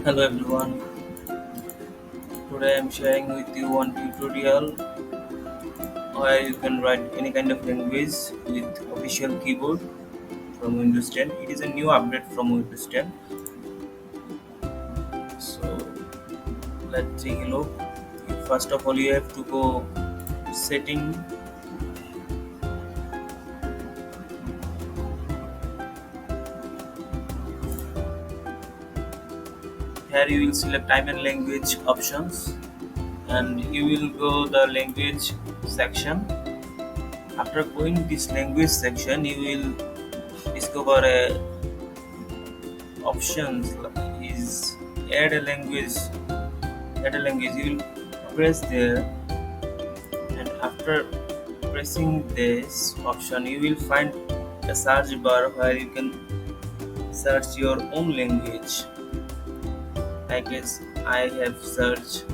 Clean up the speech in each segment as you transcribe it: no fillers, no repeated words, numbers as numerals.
Hello everyone, today I am sharing with you one tutorial where you can write any kind of language with official keyboard from Windows 10. It is a new update from Windows 10. So let's take a look. First of all, you have to go setting. Here you will select time and language options and you will go the language section. After going this language section, you will discover a options is add a language. You will press there, and after pressing this option you will find a search bar where you can search your own language. I guess I have searched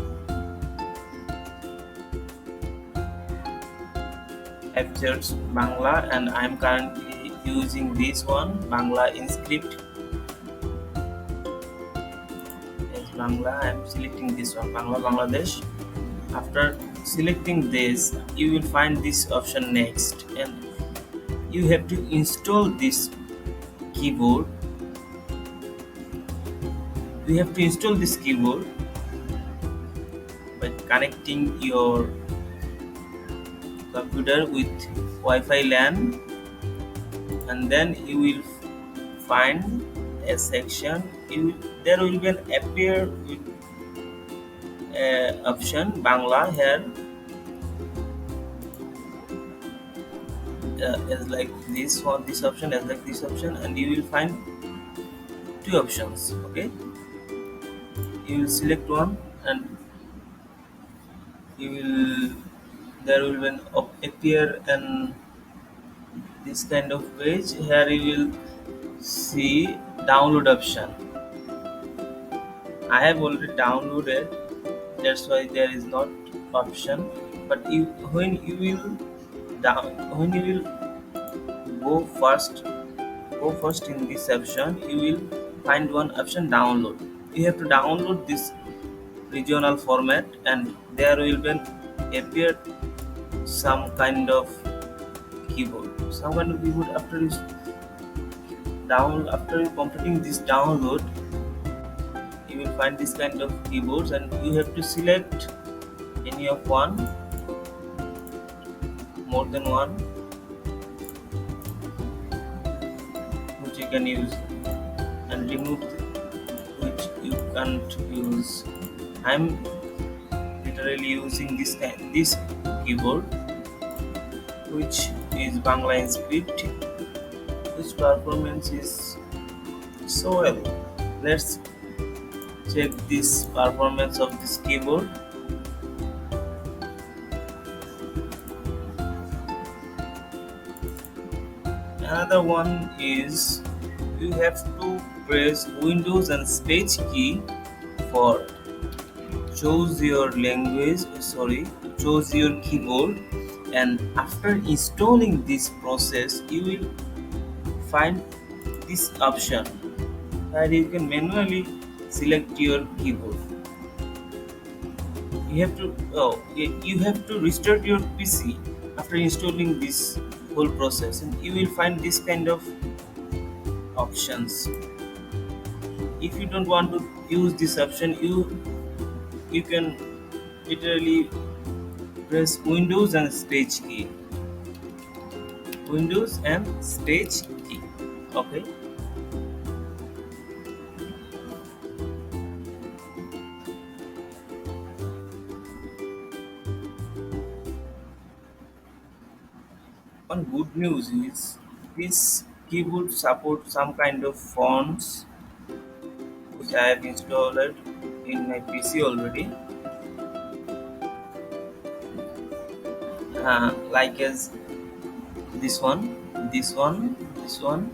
Bangla and I am currently using this one, Bangla in script. Yes, Bangla, I am selecting this one, Bangla Bangladesh. After selecting this, you will find this option next, and you have to install this keyboard. You have to install this keyboard by connecting your computer with Wi-Fi LAN, and then you will find a section. There will be an appear with option Bangla here, as like this one, this option as like this option, and you will find two options. Okay, you will select one and you will there will be an appear and this kind of page. Here you will see download option. I have already downloaded, that's why there is not option. But when you will go first in this option, you will find one option download. You have to download this regional format, and there will be appear some kind of keyboard. After you completing this download, you will find this kind of keyboards, and you have to select any of one, more than one, which you can use, and remove which you can't use. I'm literally using this keyboard, which is Bangla in script, which performance is so well. Let's check this performance of this keyboard. Another one is you have to press Windows and space key for choose your keyboard, and after installing this process you will find this option where you can manually select your keyboard. You have to restart your PC after installing this whole process, and you will find this kind of options. If you don't want to use this option, you can literally press Windows and space key. Windows and space key. Okay. One good news is this keyboard supports some kind of fonts which I have installed in my PC already. Like as this one, this one, this one.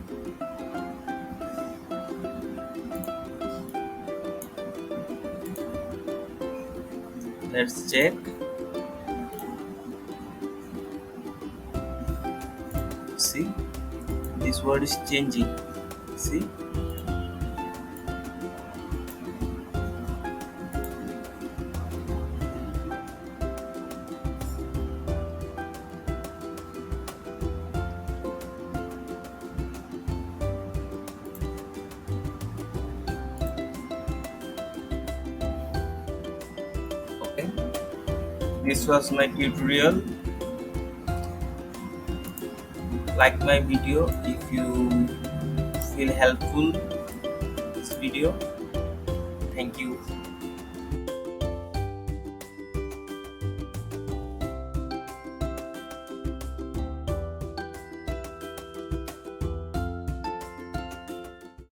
Let's check. See, this word is changing. see. Okay, this was my tutorial. Like my video if you feel helpful this video. Thank you.